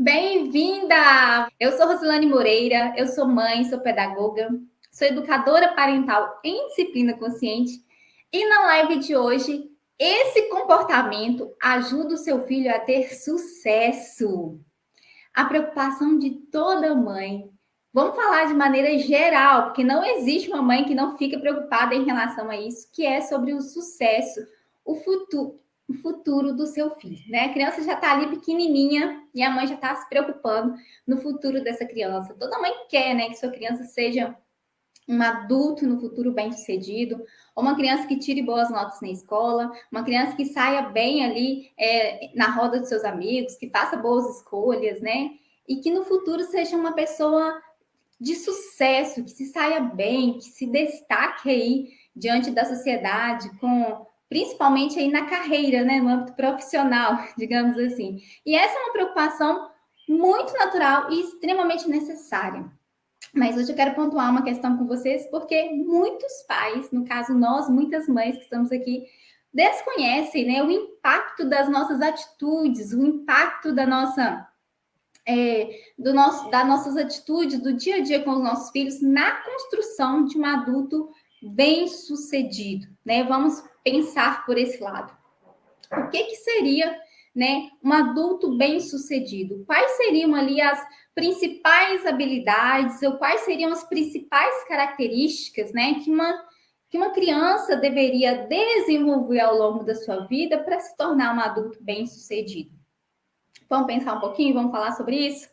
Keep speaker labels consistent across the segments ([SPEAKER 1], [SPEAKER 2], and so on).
[SPEAKER 1] Bem-vinda! Eu sou Rosilane Moreira, eu sou mãe, sou pedagoga, sou educadora parental em disciplina consciente e na live de hoje, esse comportamento ajuda o seu filho a ter sucesso. A preocupação de toda mãe. Vamos falar de maneira geral, porque não existe uma mãe que não fique preocupada em relação a isso, que é sobre o sucesso, o futuro do seu filho, né? A criança já está ali pequenininha e a mãe já está se preocupando no futuro dessa criança. Toda mãe quer, né, que sua criança seja um adulto no futuro bem-sucedido, ou uma criança que tire boas notas na escola, uma criança que saia bem ali na roda dos seus amigos, que faça boas escolhas, né? E que no futuro seja uma pessoa de sucesso, que se saia bem, que se destaque aí diante da sociedade, principalmente aí na carreira, né? No âmbito profissional, digamos assim. E essa é uma preocupação muito natural e extremamente necessária. Mas hoje eu quero pontuar uma questão com vocês, porque muitos pais, no caso nós, muitas mães que estamos aqui, desconhecem, né, o impacto das nossas atitudes, o impacto das nossas atitudes do dia a dia com os nossos filhos na construção de um adulto bem-sucedido, né? Vamos pensar por esse lado. O que seria, né, um adulto bem-sucedido? Quais seriam ali as principais habilidades ou quais seriam as principais características, né, que uma criança deveria desenvolver ao longo da sua vida para se tornar um adulto bem-sucedido? Vamos pensar um pouquinho, vamos falar sobre isso?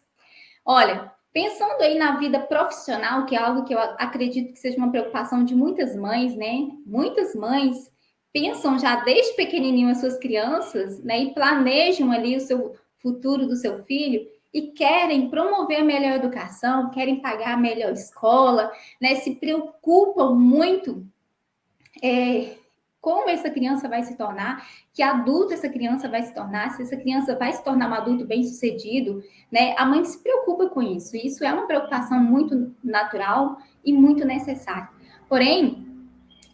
[SPEAKER 1] Olha, pensando aí na vida profissional, que é algo que eu acredito que seja uma preocupação de muitas mães, né? Muitas mães pensam já desde pequenininho as suas crianças, né? E planejam ali o seu futuro do seu filho e querem promover a melhor educação, querem pagar a melhor escola, né? Se preocupam muito como essa criança vai se tornar, que adulto essa criança vai se tornar, se essa criança vai se tornar um adulto bem-sucedido, né? A mãe se preocupa com isso. E isso é uma preocupação muito natural e muito necessária. Porém,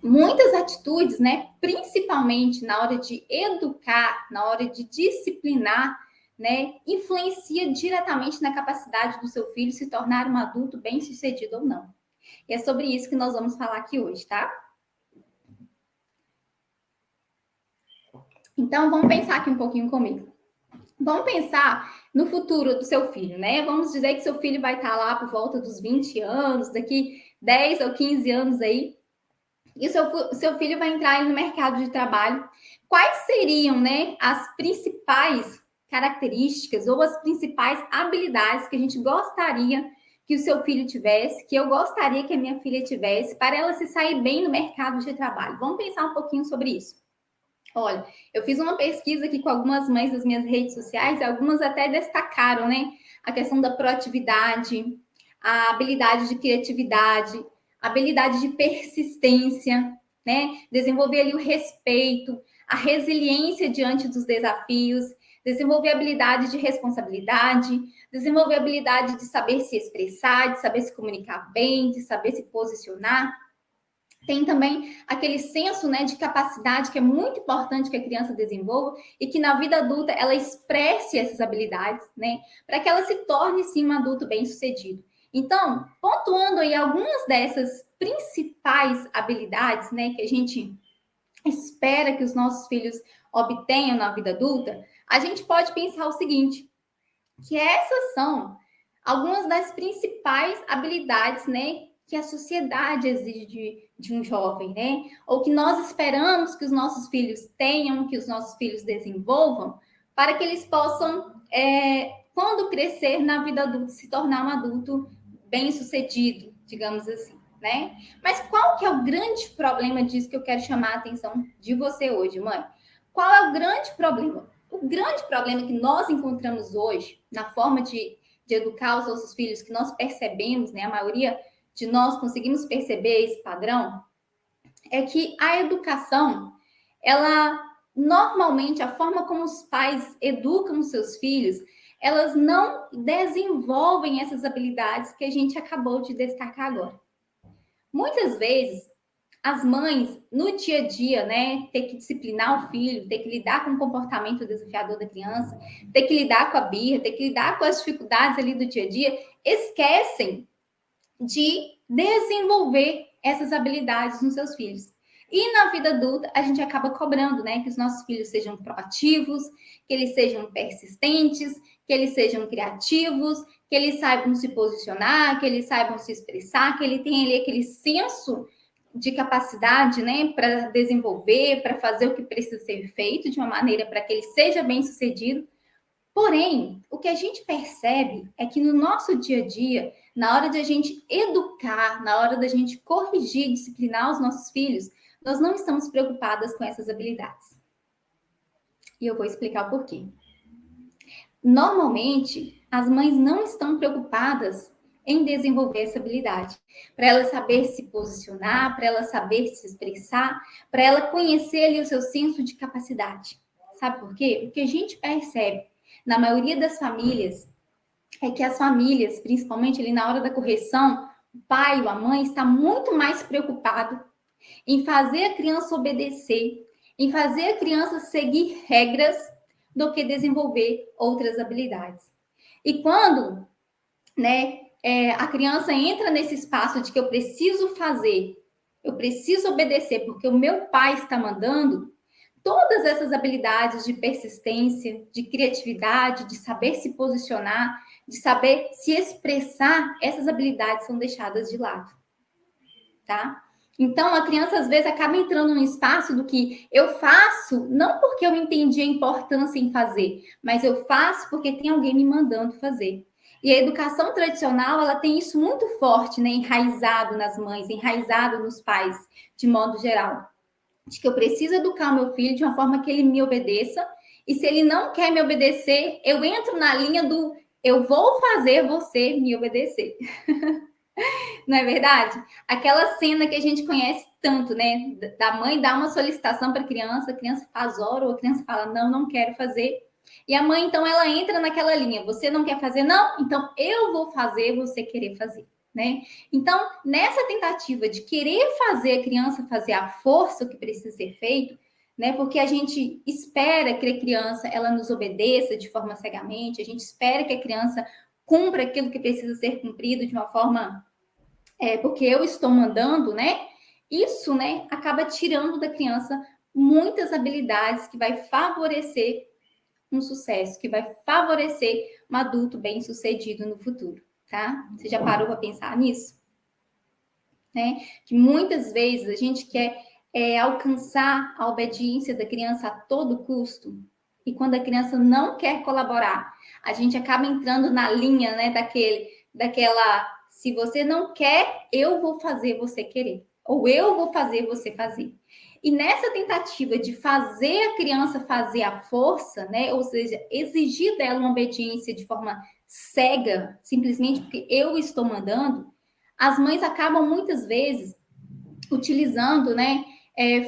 [SPEAKER 1] muitas atitudes, né, principalmente na hora de educar, na hora de disciplinar, né, influencia diretamente na capacidade do seu filho se tornar um adulto bem-sucedido ou não. E é sobre isso que nós vamos falar aqui hoje, tá? Então, vamos pensar aqui um pouquinho comigo. Vamos pensar no futuro do seu filho, né? Vamos dizer que seu filho vai estar lá por volta dos 20 anos, daqui 10 ou 15 anos aí, e o seu filho vai entrar aí no mercado de trabalho. Quais seriam, né, as principais características ou as principais habilidades que a gente gostaria que o seu filho tivesse, que eu gostaria que a minha filha tivesse, para ela se sair bem no mercado de trabalho? Vamos pensar um pouquinho sobre isso. Olha, eu fiz uma pesquisa aqui com algumas mães das minhas redes sociais, e algumas até destacaram, né? A questão da proatividade, a habilidade de criatividade, a habilidade de persistência, né? Desenvolver ali o respeito, a resiliência diante dos desafios, desenvolver a habilidade de responsabilidade, desenvolver a habilidade de saber se expressar, de saber se comunicar bem, de saber se posicionar. Tem também aquele senso, né, de capacidade que é muito importante que a criança desenvolva e que na vida adulta ela expresse essas habilidades, né, para que ela se torne sim um adulto bem-sucedido. Então, pontuando aí algumas dessas principais habilidades, né, que a gente espera que os nossos filhos obtenham na vida adulta, a gente pode pensar o seguinte, que essas são algumas das principais habilidades, né, que a sociedade exige de um jovem, né? Ou que nós esperamos que os nossos filhos tenham, que os nossos filhos desenvolvam, para que eles possam, quando crescer na vida adulta, se tornar um adulto bem-sucedido, digamos assim, né? Mas qual que é o grande problema disso que eu quero chamar a atenção de você hoje, mãe? Qual é o grande problema? O grande problema que nós encontramos hoje, na forma de educar os nossos filhos, que nós percebemos, né? A maioria de nós conseguimos perceber esse padrão, é que a educação, ela normalmente, a forma como os pais educam os seus filhos, elas não desenvolvem essas habilidades que a gente acabou de destacar agora. Muitas vezes, as mães, no dia a dia, né, ter que disciplinar o filho, ter que lidar com o comportamento desafiador da criança, ter que lidar com a birra, ter que lidar com as dificuldades ali do dia a dia, esquecem de desenvolver essas habilidades nos seus filhos. E na vida adulta, a gente acaba cobrando, né, que os nossos filhos sejam proativos, que eles sejam persistentes, que eles sejam criativos, que eles saibam se posicionar, que eles saibam se expressar, que ele tenha ali aquele senso de capacidade, né, para desenvolver, para fazer o que precisa ser feito de uma maneira para que ele seja bem sucedido. Porém, o que a gente percebe é que no nosso dia a dia, na hora de a gente educar, na hora da gente corrigir, disciplinar os nossos filhos, nós não estamos preocupadas com essas habilidades. E eu vou explicar o porquê. Normalmente, as mães não estão preocupadas em desenvolver essa habilidade, para ela saber se posicionar, para ela saber se expressar, para ela conhecer ali o seu senso de capacidade. Sabe por quê? O que a gente percebe na maioria das famílias é que as famílias, principalmente ali na hora da correção, o pai ou a mãe está muito mais preocupado em fazer a criança obedecer, em fazer a criança seguir regras, do que desenvolver outras habilidades. E quando, né, a criança entra nesse espaço de que eu preciso fazer, eu preciso obedecer porque o meu pai está mandando, todas essas habilidades de persistência, de criatividade, de saber se posicionar, de saber se expressar, essas habilidades são deixadas de lado, tá? Então, a criança, às vezes, acaba entrando num espaço do que eu faço, não porque eu entendi a importância em fazer, mas eu faço porque tem alguém me mandando fazer. E a educação tradicional, ela tem isso muito forte, né? Enraizado nas mães, enraizado nos pais, de modo geral. De que eu preciso educar o meu filho de uma forma que ele me obedeça, e se ele não quer me obedecer, eu entro na linha do eu vou fazer você me obedecer. Não é verdade? Aquela cena que a gente conhece tanto, né? Da mãe dar uma solicitação para a criança faz hora, ou a criança fala, não, não quero fazer. E a mãe, então, ela entra naquela linha, você não quer fazer? Não? Então, eu vou fazer você querer fazer, né? Então, nessa tentativa de querer fazer a criança fazer a força que precisa ser feito, né? Porque a gente espera que a criança, ela nos obedeça de forma cegamente, a gente espera que a criança cumpra aquilo que precisa ser cumprido de uma forma porque eu estou mandando, né? Isso, né, acaba tirando da criança muitas habilidades que vai favorecer um sucesso, que vai favorecer um adulto bem-sucedido no futuro, tá? Você já parou para pensar nisso? Né? Que muitas vezes a gente quer alcançar a obediência da criança a todo custo, e quando a criança não quer colaborar, a gente acaba entrando na linha, né, daquela se você não quer, eu vou fazer você querer. Ou eu vou fazer você fazer. E nessa tentativa de fazer a criança fazer a força, né? Ou seja, exigir dela uma obediência de forma cega, simplesmente porque eu estou mandando, as mães acabam muitas vezes utilizando, né,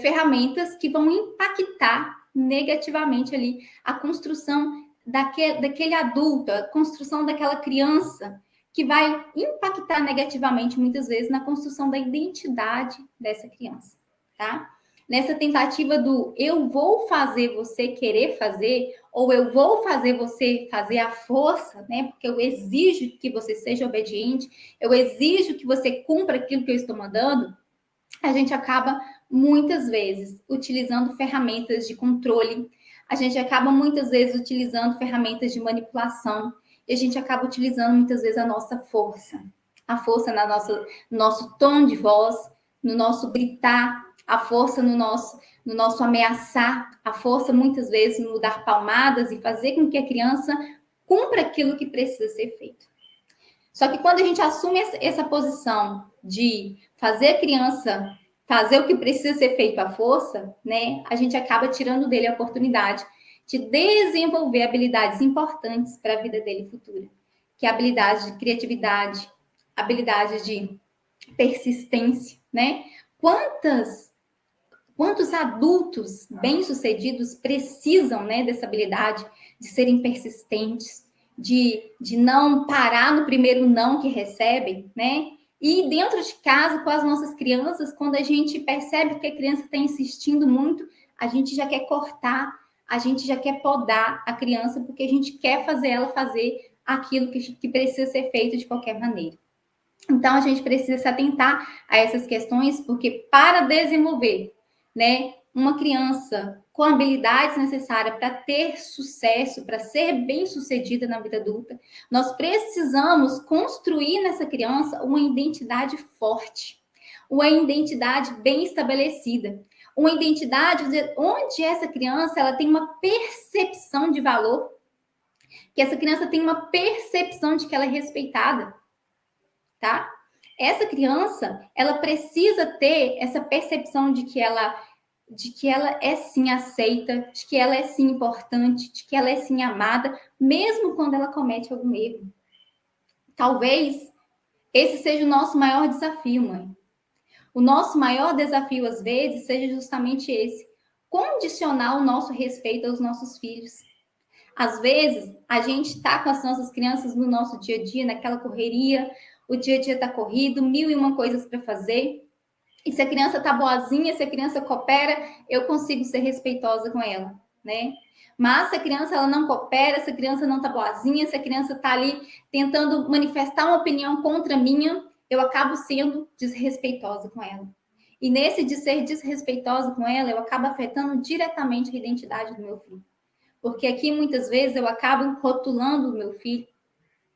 [SPEAKER 1] ferramentas que vão impactar negativamente ali a construção daquele adulto, a construção daquela criança, que vai impactar negativamente, muitas vezes, na construção da identidade dessa criança, tá? Nessa tentativa do eu vou fazer você querer fazer, ou eu vou fazer você fazer a força, né? Porque eu exijo que você seja obediente, eu exijo que você cumpra aquilo que eu estou mandando, a gente acaba muitas vezes utilizando ferramentas de controle, a gente acaba muitas vezes utilizando ferramentas de manipulação, e a gente acaba utilizando muitas vezes a nossa força. A força no nosso tom de voz, no nosso gritar, a força no nosso ameaçar, a força muitas vezes no dar palmadas e fazer com que a criança cumpra aquilo que precisa ser feito. Só que quando a gente assume essa posição de fazer a criança fazer o que precisa ser feito à força, né, a gente acaba tirando dele a oportunidade de desenvolver habilidades importantes para a vida dele futura, que é a habilidade de criatividade, habilidade de persistência, né? Quantos adultos bem-sucedidos precisam, né, dessa habilidade de serem persistentes, de não parar no primeiro não que recebem, né? E dentro de casa, com as nossas crianças, quando a gente percebe que a criança está insistindo muito, a gente já quer cortar, a gente já quer podar a criança, porque a gente quer fazer ela fazer aquilo que precisa ser feito de qualquer maneira. Então, a gente precisa se atentar a essas questões, porque para desenvolver, né, uma criança com habilidades necessárias para ter sucesso, para ser bem-sucedida na vida adulta, nós precisamos construir nessa criança uma identidade forte, uma identidade bem estabelecida, uma identidade onde essa criança ela tem uma percepção de valor, que essa criança tem uma percepção de que ela é respeitada, tá? Essa criança, ela precisa ter essa percepção de que ela é sim aceita, de que ela é sim importante, de que ela é sim amada, mesmo quando ela comete algum erro. Talvez esse seja o nosso maior desafio, mãe. O nosso maior desafio, às vezes, seja justamente esse: condicionar o nosso respeito aos nossos filhos. Às vezes, a gente está com as nossas crianças no nosso dia a dia, naquela correria, o dia a dia está corrido, 1001 coisas para fazer. E se a criança está boazinha, se a criança coopera, eu consigo ser respeitosa com ela, né? Mas se a criança ela não coopera, se a criança não está boazinha, se a criança está ali tentando manifestar uma opinião contra a minha, eu acabo sendo desrespeitosa com ela. E nesse de ser desrespeitosa com ela, eu acabo afetando diretamente a identidade do meu filho. Porque aqui muitas vezes eu acabo rotulando o meu filho,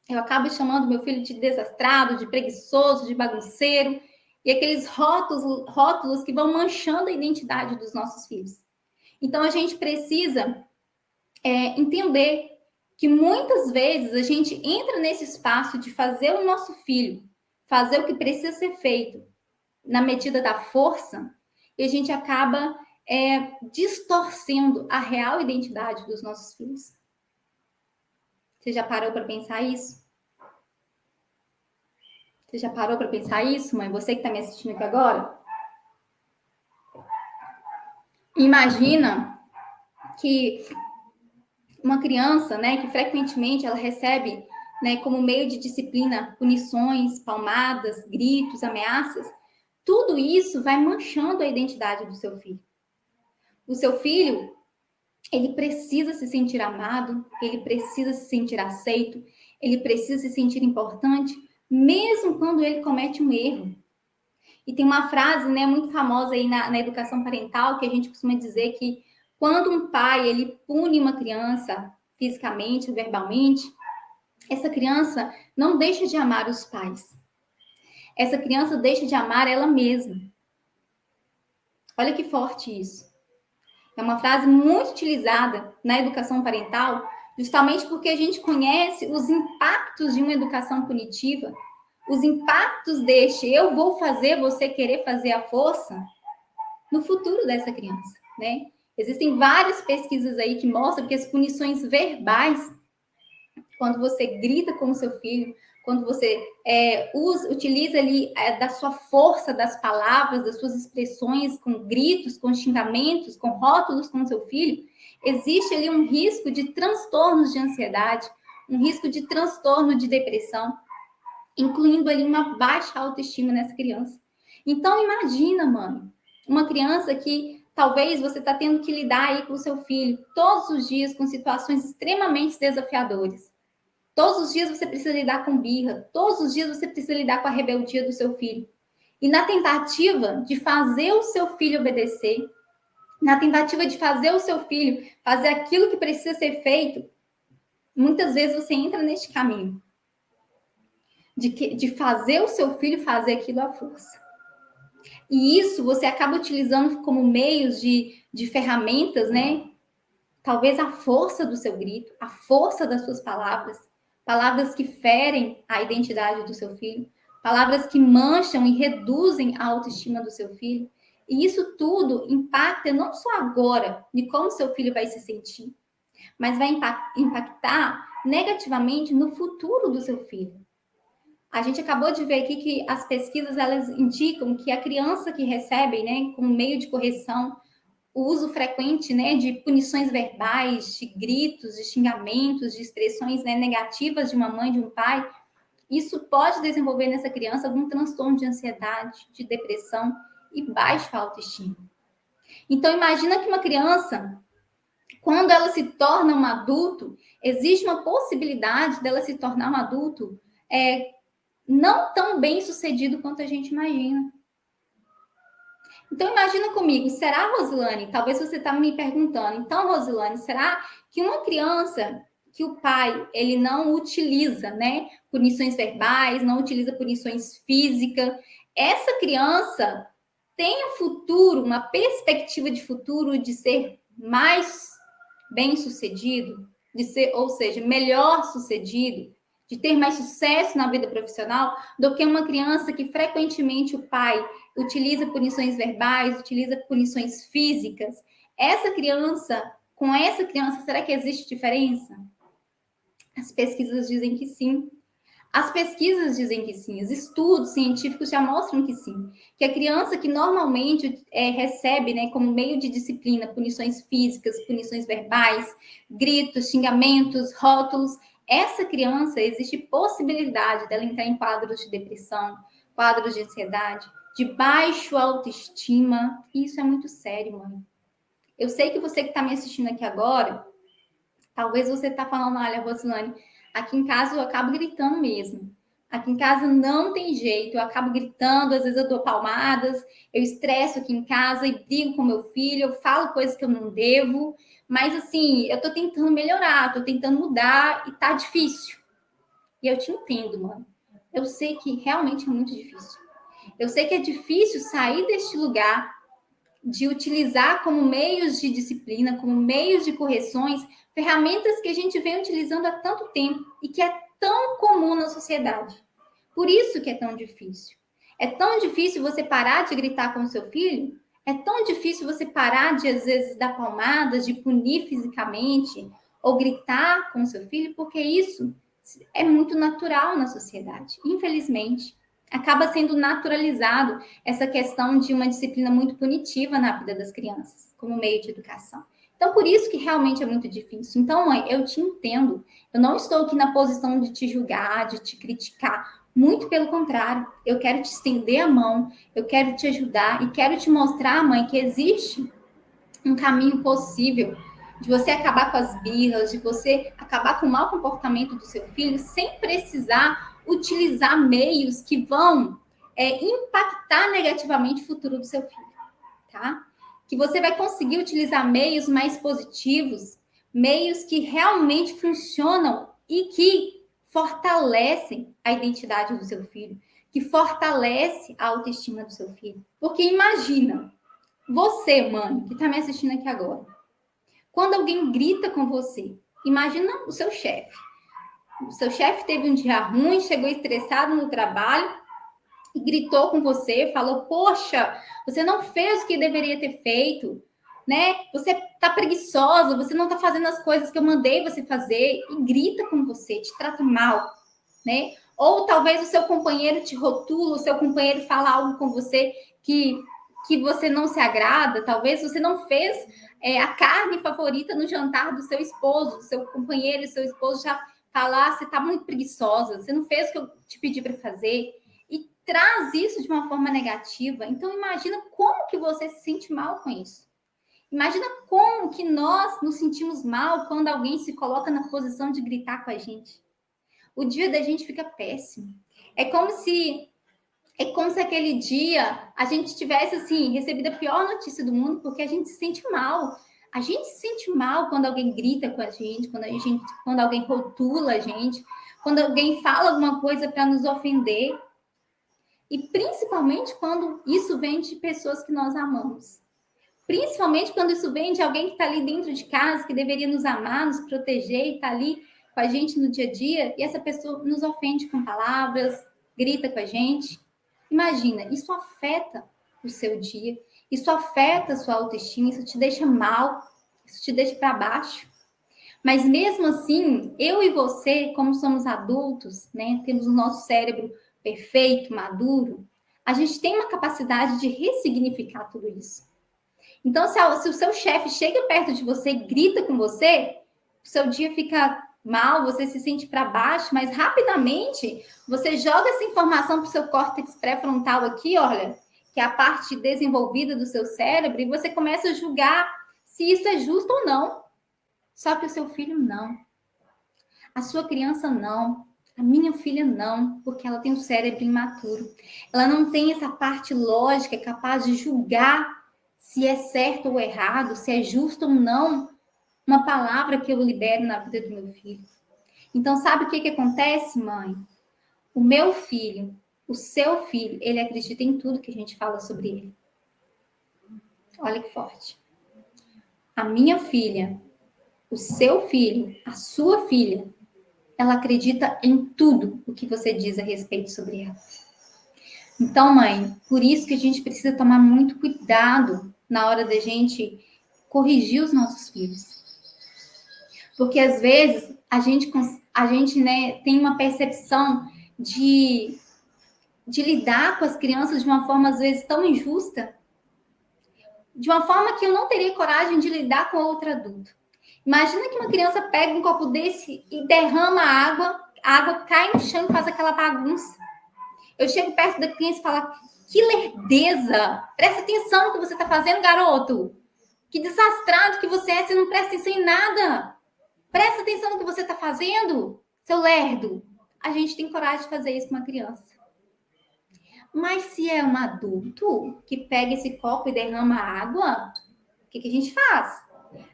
[SPEAKER 1] eu acabo chamando meu filho de desastrado, de preguiçoso, de bagunceiro, e aqueles rótulos que vão manchando a identidade dos nossos filhos. Então a gente precisa entender que muitas vezes a gente entra nesse espaço de fazer o nosso filho fazer o que precisa ser feito na medida da força, e a gente acaba distorcendo a real identidade dos nossos filhos. Você já parou para pensar isso? Você já parou para pensar isso, mãe? Você que está me assistindo aqui agora? Imagina que uma criança, né, que frequentemente ela recebe, né, como meio de disciplina, punições, palmadas, gritos, ameaças, tudo isso vai manchando a identidade do seu filho. O seu filho, ele precisa se sentir amado, ele precisa se sentir aceito, ele precisa se sentir importante, mesmo quando ele comete um erro. E tem uma frase, né, muito famosa aí na educação parental, que a gente costuma dizer que quando um pai, ele pune uma criança fisicamente, verbalmente, essa criança não deixa de amar os pais. Essa criança deixa de amar ela mesma. Olha que forte isso. É uma frase muito utilizada na educação parental, justamente porque a gente conhece os impactos de uma educação punitiva, os impactos deste eu vou fazer você querer fazer a força no futuro dessa criança, né? Existem várias pesquisas aí que mostram que as punições verbais, quando você grita com o seu filho, quando você utiliza ali da sua força das palavras, das suas expressões, com gritos, com xingamentos, com rótulos com o seu filho, existe ali um risco de transtornos de ansiedade, um risco de transtorno de depressão, incluindo ali uma baixa autoestima nessa criança. Então, imagina, mãe, uma criança que talvez você está tendo que lidar aí com o seu filho todos os dias com situações extremamente desafiadoras. Todos os dias você precisa lidar com birra, todos os dias você precisa lidar com a rebeldia do seu filho. E na tentativa de fazer o seu filho obedecer, na tentativa de fazer o seu filho fazer aquilo que precisa ser feito, muitas vezes você entra neste caminho de fazer o seu filho fazer aquilo à força. E isso você acaba utilizando como meios de ferramentas, né? Talvez a força do seu grito, a força das suas palavras, palavras que ferem a identidade do seu filho, palavras que mancham e reduzem a autoestima do seu filho. E isso tudo impacta não só agora de como seu filho vai se sentir, mas vai impactar negativamente no futuro do seu filho. A gente acabou de ver aqui que as pesquisas elas indicam que a criança que recebe, né, como meio de correção, o uso frequente, né, de punições verbais, de gritos, de xingamentos, de expressões, né, negativas de uma mãe, de um pai, isso pode desenvolver nessa criança algum transtorno de ansiedade, de depressão e baixa autoestima. Então, imagina que uma criança, quando ela se torna um adulto, existe uma possibilidade dela se tornar um adulto não tão bem sucedido quanto a gente imagina. Então, imagina comigo, será, Rosilane, talvez você está me perguntando, então, Rosilane, será que uma criança que o pai, ele não utiliza, né, punições verbais, não utiliza punições físicas, essa criança tem um futuro, uma perspectiva de futuro de ser mais bem-sucedido, de ser, ou seja, melhor sucedido, de ter mais sucesso na vida profissional do que uma criança que frequentemente o pai utiliza punições verbais, utiliza punições físicas. Essa criança, com essa criança, será que existe diferença? As pesquisas dizem que sim. As pesquisas dizem que sim, os estudos científicos já mostram que sim, que a criança que normalmente recebe, né, como meio de disciplina, punições físicas, punições verbais, gritos, xingamentos, rótulos, essa criança existe possibilidade dela entrar em quadros de depressão, quadros de ansiedade, de baixo autoestima, e isso é muito sério, mãe. Eu sei que você que está me assistindo aqui agora, talvez você está falando, olha, Rosilane, aqui em casa eu acabo gritando mesmo. Aqui em casa não tem jeito, eu acabo gritando, às vezes eu dou palmadas, eu estresso aqui em casa e brigo com meu filho, eu falo coisas que eu não devo, mas assim, eu tô tentando melhorar, tô tentando mudar e tá difícil. E eu te entendo, mano. Eu sei que realmente é muito difícil. Eu sei que é difícil sair deste lugar de utilizar como meios de disciplina, como meios de correções, ferramentas que a gente vem utilizando há tanto tempo e que é tão comum na sociedade. Por isso que é tão difícil. É tão difícil você parar de gritar com o seu filho, é tão difícil você parar de, às vezes, dar palmadas, de punir fisicamente ou gritar com o seu filho, porque isso é muito natural na sociedade, infelizmente. Acaba sendo naturalizado essa questão de uma disciplina muito punitiva na vida das crianças, como meio de educação. Então, por isso que realmente é muito difícil. Então, mãe, eu te entendo. Eu não estou aqui na posição de te julgar, de te criticar. Muito pelo contrário, eu quero te estender a mão, eu quero te ajudar e quero te mostrar, mãe, que existe um caminho possível de você acabar com as birras, de você acabar com o mau comportamento do seu filho sem precisar utilizar meios que vão impactar negativamente o futuro do seu filho, tá? Que você vai conseguir utilizar meios mais positivos, meios que realmente funcionam e que fortalecem a identidade do seu filho, que fortalece a autoestima do seu filho. Porque imagina, você, mãe, que está me assistindo aqui agora, quando alguém grita com você, imagina o seu chefe. O seu chefe teve um dia ruim, chegou estressado no trabalho e gritou com você, falou: "Poxa, você não fez o que deveria ter feito, né? Você tá preguiçosa, você não tá fazendo as coisas que eu mandei você fazer", e grita com você, te trata mal, né? Ou talvez o seu companheiro te rotula, o seu companheiro fala algo com você que você não se agrada, talvez você não fez a carne favorita no jantar do seu esposo, do seu companheiro, e seu esposo já falar: "Você está muito preguiçosa, você não fez o que eu te pedi para fazer", e traz isso de uma forma negativa. Então, imagina como que você se sente mal com isso. Imagina como que nós nos sentimos mal quando alguém se coloca na posição de gritar com a gente. O dia da gente fica péssimo. É como se aquele dia a gente tivesse assim recebido a pior notícia do mundo, porque a gente se sente mal. A gente se sente mal quando alguém grita com a gente, quando alguém rotula a gente, quando alguém fala alguma coisa para nos ofender. E principalmente quando isso vem de pessoas que nós amamos. Principalmente quando isso vem de alguém que está ali dentro de casa, que deveria nos amar, nos proteger e está ali com a gente no dia a dia, e essa pessoa nos ofende com palavras, grita com a gente. Imagina, isso afeta o seu dia, isso afeta a sua autoestima, isso te deixa mal, isso te deixa para baixo. Mas mesmo assim, eu e você, como somos adultos, né, temos o nosso cérebro perfeito, maduro, a gente tem uma capacidade de ressignificar tudo isso. Então, se o seu chefe chega perto de você e grita com você, o seu dia fica mal, você se sente para baixo, mas rapidamente você joga essa informação para o seu córtex pré-frontal aqui, olha, que é a parte desenvolvida do seu cérebro, e você começa a julgar se isso é justo ou não. Só que o seu filho não. A sua criança não. A minha filha não, porque ela tem um cérebro imaturo. Ela não tem essa parte lógica capaz de julgar se é certo ou errado, se é justo ou não uma palavra que eu libero na vida do meu filho. Então, sabe o que acontece, mãe? O meu filho, o seu filho, ele acredita em tudo que a gente fala sobre ele. Olha que forte. A minha filha, o seu filho, a sua filha, ela acredita em tudo o que você diz a respeito sobre ela. Então, mãe, por isso que a gente precisa tomar muito cuidado na hora da gente corrigir os nossos filhos. Porque às vezes a gente né, tem uma percepção de lidar com as crianças de uma forma às vezes tão injusta, de uma forma que eu não teria coragem de lidar com outro adulto. Imagina que uma criança pega um copo desse e derrama a água cai no chão e faz aquela bagunça. Eu chego perto da criança e falo, que lerdeza! Presta atenção no que você está fazendo, garoto! Que desastrado que você é, você não presta atenção em nada! Presta atenção no que você está fazendo, seu lerdo! A gente tem coragem de fazer isso com uma criança. Mas se é um adulto que pega esse copo e derrama água, o que a gente faz?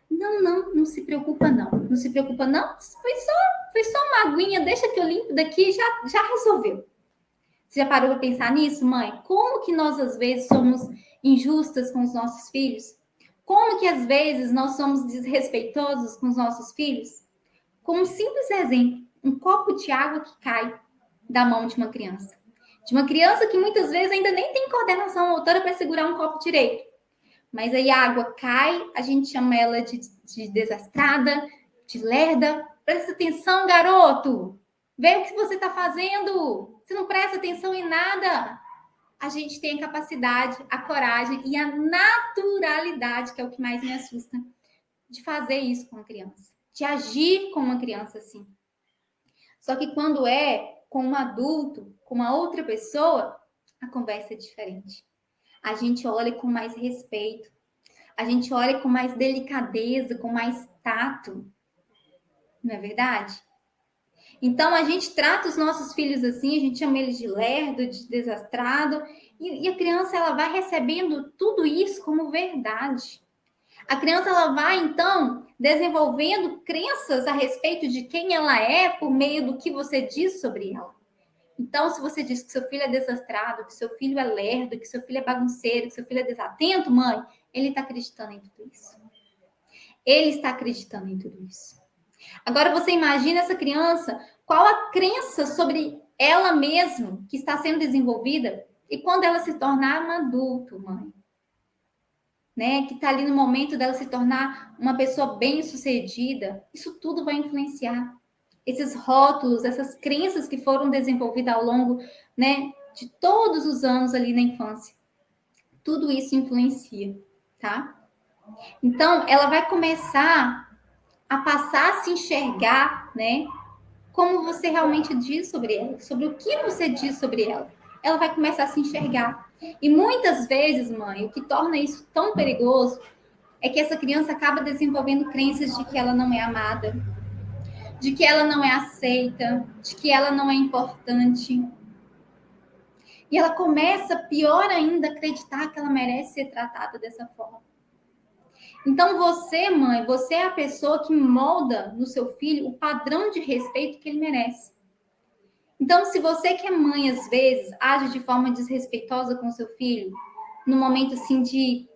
[SPEAKER 1] Não se preocupa não. Não se preocupa não, foi só uma aguinha, deixa que eu limpo daqui, já resolveu. Você já parou para pensar nisso, mãe? Como que nós às vezes somos injustas com os nossos filhos? Como que às vezes nós somos desrespeitosos com os nossos filhos? Com um simples exemplo, um copo de água que cai da mão de uma criança. De uma criança que muitas vezes ainda nem tem coordenação motora para segurar um copo direito. Mas aí a água cai, a gente chama ela de desastrada, de lerda. Presta atenção, garoto! Vê o que você está fazendo! Você não presta atenção em nada! A gente tem a capacidade, a coragem e a naturalidade, que é o que mais me assusta, de fazer isso com a criança, de agir com uma criança assim. Só que quando é com um adulto, com uma outra pessoa, a conversa é diferente. A gente olha com mais respeito, a gente olha com mais delicadeza, com mais tato. Não é verdade? Então, a gente trata os nossos filhos assim, a gente chama eles de lerdo, de desastrado, e a criança ela vai recebendo tudo isso como verdade. A criança ela vai, então, desenvolvendo crenças a respeito de quem ela é por meio do que você diz sobre ela. Então, se você diz que seu filho é desastrado, que seu filho é lerdo, que seu filho é bagunceiro, que seu filho é desatento, mãe, ele está acreditando em tudo isso. Ele está acreditando em tudo isso. Agora, você imagina essa criança, qual a crença sobre ela mesma que está sendo desenvolvida e quando ela se tornar um adulto, mãe? Né? Que está ali no momento dela se tornar uma pessoa bem-sucedida, isso tudo vai influenciar. Esses rótulos, essas crenças que foram desenvolvidas ao longo, né, de todos os anos ali na infância. Tudo isso influencia, tá? Então, ela vai começar a passar a se enxergar, né, como você realmente diz sobre ela, sobre o que você diz sobre ela. Ela vai começar a se enxergar. E muitas vezes, mãe, o que torna isso tão perigoso é que essa criança acaba desenvolvendo crenças de que ela não é amada, de que ela não é aceita, de que ela não é importante. E ela começa, pior ainda, a acreditar que ela merece ser tratada dessa forma. Então você, mãe, você é a pessoa que molda no seu filho o padrão de respeito que ele merece. Então, se você que é mãe, às vezes, age de forma desrespeitosa com o seu filho, num momento assim de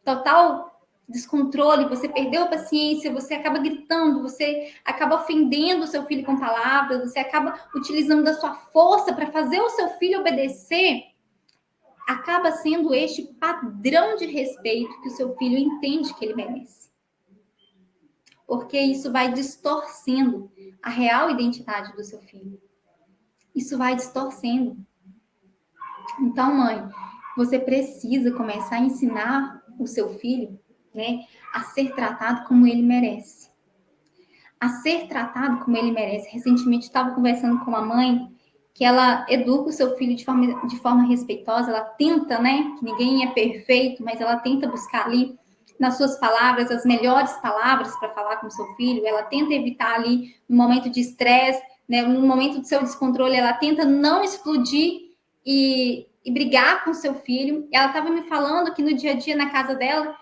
[SPEAKER 1] total descontrole, você perdeu a paciência, você acaba gritando, você acaba ofendendo o seu filho com palavras, você acaba utilizando da sua força para fazer o seu filho obedecer, acaba sendo este padrão de respeito que o seu filho entende que ele merece. Porque isso vai distorcendo a real identidade do seu filho. Isso vai distorcendo. Então, mãe, você precisa começar a ensinar o seu filho, né, a ser tratado como ele merece. a ser tratado como ele merece. Recentemente estava conversando com uma mãe que ela educa o seu filho de forma respeitosa, ela tenta, né? Que ninguém é perfeito, mas ela tenta buscar ali nas suas palavras as melhores palavras para falar com o seu filho, ela tenta evitar ali um momento de estresse, né? No momento do seu descontrole, ela tenta não explodir e brigar com o seu filho. Ela estava me falando que no dia a dia na casa dela,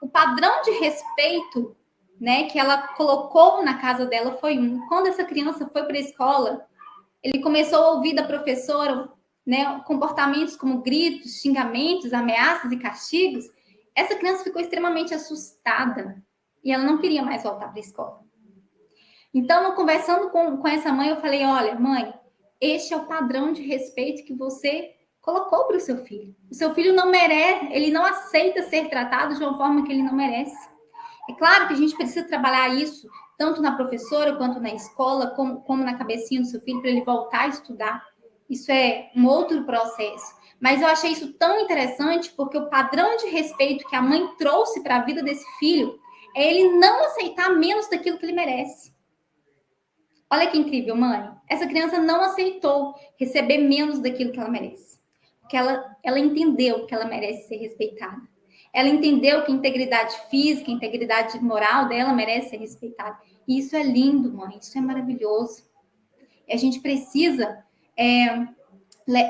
[SPEAKER 1] o padrão de respeito, né, que ela colocou na casa dela foi quando essa criança foi para a escola, ele começou a ouvir da professora, né, comportamentos como gritos, xingamentos, ameaças e castigos. Essa criança ficou extremamente assustada e ela não queria mais voltar para a escola. Então, eu conversando com essa mãe, eu falei: olha, mãe, este é o padrão de respeito que você colocou para o seu filho. O seu filho não merece, ele não aceita ser tratado de uma forma que ele não merece. É claro que a gente precisa trabalhar isso, tanto na professora quanto na escola, como na cabecinha do seu filho, para ele voltar a estudar. Isso é um outro processo. Mas eu achei isso tão interessante porque o padrão de respeito que a mãe trouxe para a vida desse filho é ele não aceitar menos daquilo que ele merece. Olha que incrível, mãe. Essa criança não aceitou receber menos daquilo que ela merece. Porque ela entendeu que ela merece ser respeitada. Ela entendeu que a integridade física, a integridade moral dela merece ser respeitada. E isso é lindo, mãe. Isso é maravilhoso. E a gente precisa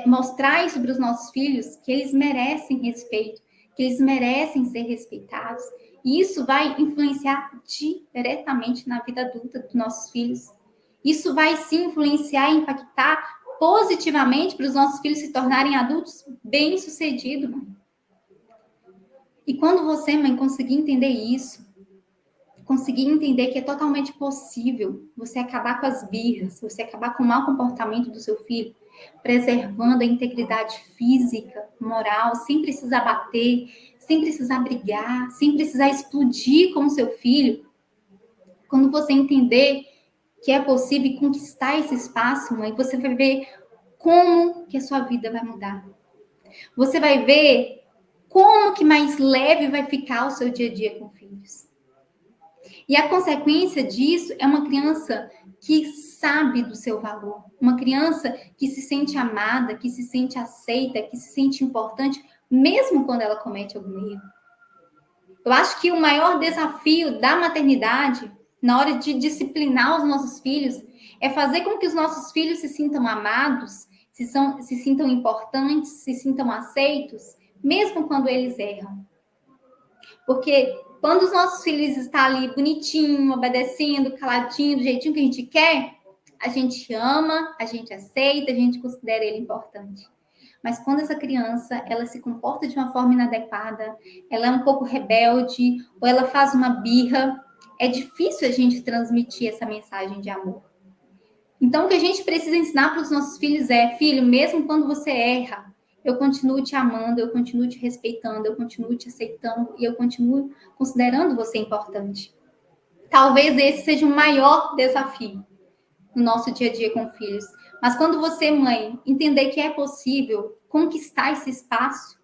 [SPEAKER 1] mostrar isso para os nossos filhos, que eles merecem respeito, que eles merecem ser respeitados. E isso vai influenciar diretamente na vida adulta dos nossos filhos. Isso vai sim influenciar e impactar positivamente para os nossos filhos se tornarem adultos bem-sucedidos, mãe. E quando você, mãe, conseguir entender isso, conseguir entender que é totalmente possível você acabar com as birras, você acabar com o mau comportamento do seu filho, preservando a integridade física, moral, sem precisar bater, sem precisar brigar, sem precisar explodir com o seu filho. Quando você entender que é possível conquistar esse espaço, mãe, você vai ver como que a sua vida vai mudar. Você vai ver como que mais leve vai ficar o seu dia a dia com filhos. E a consequência disso é uma criança que sabe do seu valor, uma criança que se sente amada, que se sente aceita, que se sente importante, mesmo quando ela comete algum erro. Eu acho que o maior desafio da maternidade, na hora de disciplinar os nossos filhos, é fazer com que os nossos filhos se sintam amados, se sintam importantes, se sintam aceitos, mesmo quando eles erram. Porque quando os nossos filhos estão ali bonitinho, obedecendo, caladinho, do jeitinho que a gente quer, a gente ama, a gente aceita, a gente considera ele importante. Mas quando essa criança, ela se comporta de uma forma inadequada, ela é um pouco rebelde, ou ela faz uma birra, é difícil a gente transmitir essa mensagem de amor. Então, o que a gente precisa ensinar para os nossos filhos é: filho, mesmo quando você erra, eu continuo te amando, eu continuo te respeitando, eu continuo te aceitando e eu continuo considerando você importante. Talvez esse seja o maior desafio no nosso dia a dia com filhos. Mas quando você, mãe, entender que é possível conquistar esse espaço,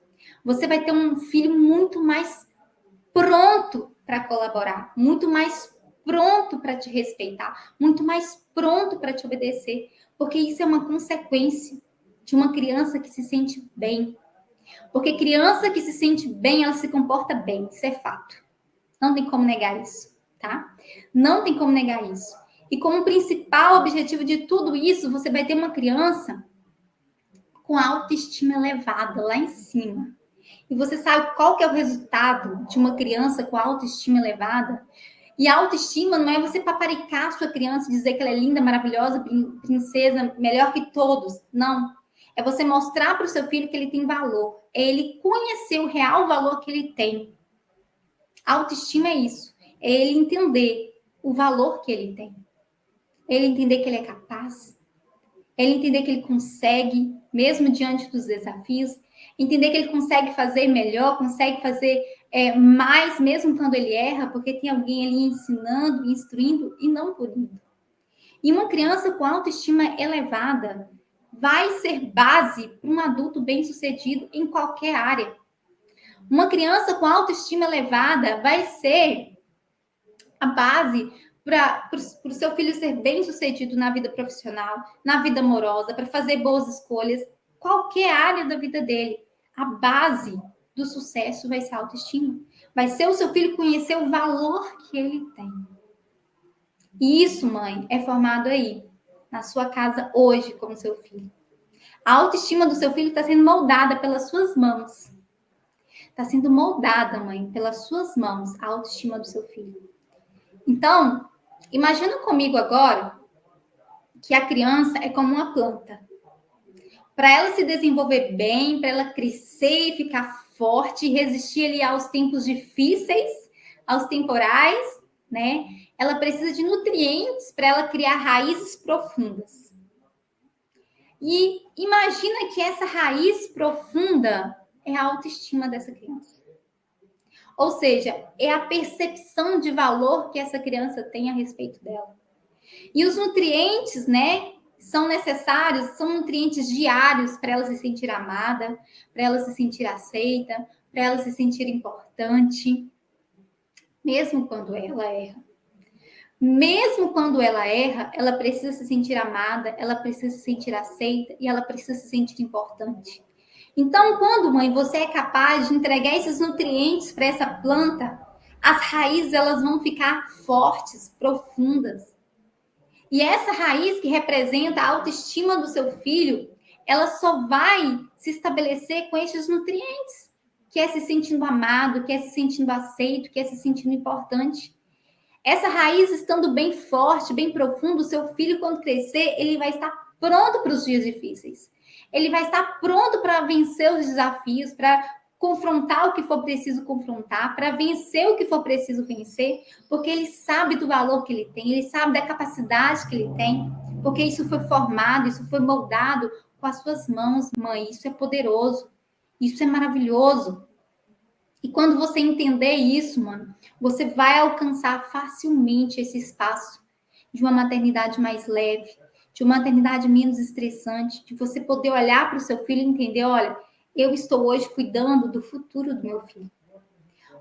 [SPEAKER 1] você vai ter um filho muito mais pronto para colaborar, muito mais pronto para te respeitar, muito mais pronto para te obedecer, porque isso é uma consequência de uma criança que se sente bem. Porque criança que se sente bem, ela se comporta bem, isso é fato. Não tem como negar isso, tá? Não tem como negar isso. E como principal objetivo de tudo isso, você vai ter uma criança com autoestima elevada lá em cima. E você sabe qual que é o resultado de uma criança com autoestima elevada? E autoestima não é você paparicar a sua criança, dizer que ela é linda, maravilhosa, princesa, melhor que todos. Não. É você mostrar para o seu filho que ele tem valor. É ele conhecer o real valor que ele tem. Autoestima é isso. É ele entender o valor que ele tem. Ele entender que ele é capaz. Ele entender que ele consegue, mesmo diante dos desafios. Entender que ele consegue fazer melhor, consegue fazer mais, mesmo quando ele erra, porque tem alguém ali ensinando, instruindo e não punindo. E uma criança com autoestima elevada vai ser base para um adulto bem-sucedido em qualquer área. Uma criança com autoestima elevada vai ser a base para o seu filho ser bem-sucedido na vida profissional, na vida amorosa, para fazer boas escolhas, qualquer área da vida dele. A base do sucesso vai ser a autoestima. Vai ser o seu filho conhecer o valor que ele tem. E isso, mãe, é formado aí, na sua casa hoje, com o seu filho. A autoestima do seu filho está sendo moldada pelas suas mãos. Está sendo moldada, mãe, pelas suas mãos, a autoestima do seu filho. Então, imagina comigo agora que a criança é como uma planta. Para ela se desenvolver bem, para ela crescer e ficar forte, e resistir ali aos tempos difíceis, aos temporais, né? Ela precisa de nutrientes para ela criar raízes profundas. E imagina que essa raiz profunda é a autoestima dessa criança. Ou seja, é a percepção de valor que essa criança tem a respeito dela. E os nutrientes, né, são necessários, são nutrientes diários para ela se sentir amada, para ela se sentir aceita, para ela se sentir importante, mesmo quando ela erra. Mesmo quando ela erra, ela precisa se sentir amada, ela precisa se sentir aceita e ela precisa se sentir importante. Então, quando, mãe, você é capaz de entregar esses nutrientes para essa planta, as raízes elas vão ficar fortes, profundas. E essa raiz que representa a autoestima do seu filho, ela só vai se estabelecer com esses nutrientes, que é se sentindo amado, que é se sentindo aceito, que é se sentindo importante. Essa raiz estando bem forte, bem profundo, o seu filho, quando crescer, ele vai estar pronto para os dias difíceis. Ele vai estar pronto para vencer os desafios, para confrontar o que for preciso confrontar, para vencer o que for preciso vencer, porque ele sabe do valor que ele tem, ele sabe da capacidade que ele tem, porque isso foi formado, isso foi moldado com as suas mãos, mãe. Isso é poderoso, isso é maravilhoso. E quando você entender isso, mano, você vai alcançar facilmente esse espaço de uma maternidade mais leve, de uma maternidade menos estressante, de você poder olhar para o seu filho e entender, olha, eu estou hoje cuidando do futuro do meu filho.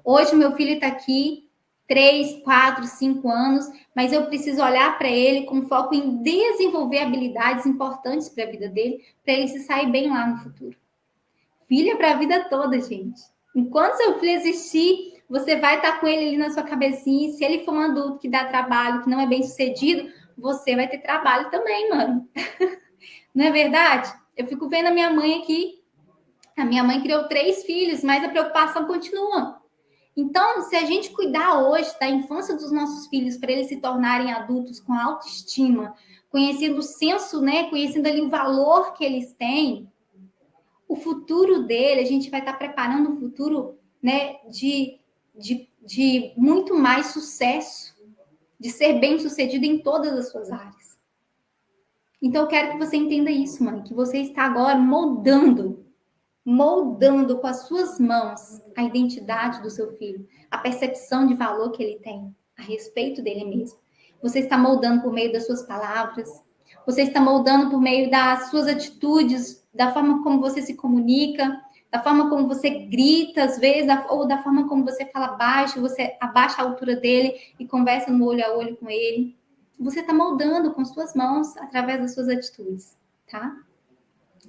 [SPEAKER 1] Hoje meu filho está aqui 3, 4, 5 anos, mas eu preciso olhar para ele com foco em desenvolver habilidades importantes para a vida dele, para ele se sair bem lá no futuro. Filho é para a vida toda, gente. Enquanto seu filho existir, você vai estar com ele ali na sua cabecinha. E se ele for um adulto que dá trabalho, que não é bem sucedido, você vai ter trabalho também, mano. Não é verdade? Eu fico vendo a minha mãe aqui. A minha mãe criou 3 filhos, mas a preocupação continua. Então, se a gente cuidar hoje da infância dos nossos filhos para eles se tornarem adultos com autoestima, conhecendo o senso, né? Conhecendo ali o valor que eles têm, o futuro dele, a gente vai estar preparando um futuro, né, de muito mais sucesso, de ser bem-sucedido em todas as suas áreas. Então, eu quero que você entenda isso, mãe, que você está agora moldando com as suas mãos a identidade do seu filho, a percepção de valor que ele tem a respeito dele mesmo. Você está moldando por meio das suas palavras, você está moldando por meio das suas atitudes, da forma como você se comunica, da forma como você grita às vezes, ou da forma como você fala baixo, você abaixa a altura dele e conversa no olho a olho com ele. Você está moldando com suas mãos através das suas atitudes, tá?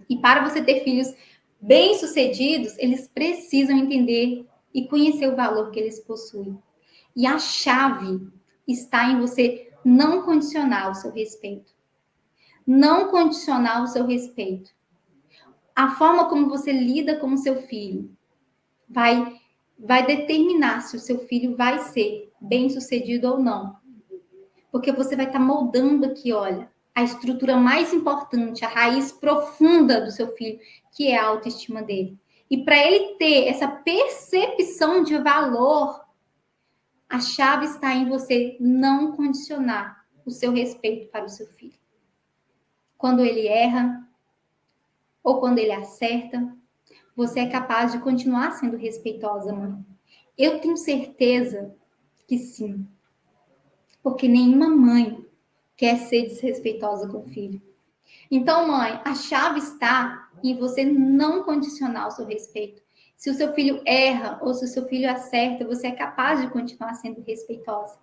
[SPEAKER 1] E para você ter filhos bem-sucedidos, eles precisam entender e conhecer o valor que eles possuem. E a chave está em você não condicionar o seu respeito. Não condicionar o seu respeito. A forma como você lida com o seu filho vai determinar se o seu filho vai ser bem-sucedido ou não. Porque você vai estar moldando aqui, olha, a estrutura mais importante, a raiz profunda do seu filho, que é a autoestima dele. E para ele ter essa percepção de valor, a chave está em você não condicionar o seu respeito para o seu filho. Quando ele erra, ou quando ele acerta, você é capaz de continuar sendo respeitosa, mãe. Eu tenho certeza que sim. Porque nenhuma mãe quer ser desrespeitosa com o filho. Então, mãe, a chave está em você não condicionar o seu respeito. Se o seu filho erra ou se o seu filho acerta, você é capaz de continuar sendo respeitosa.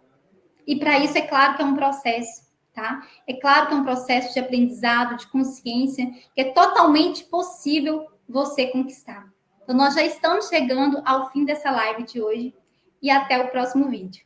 [SPEAKER 1] E para isso, é claro que é um processo, tá? É claro que é um processo de aprendizado, de consciência, que é totalmente possível você conquistar. Então, nós já estamos chegando ao fim dessa live de hoje e até o próximo vídeo.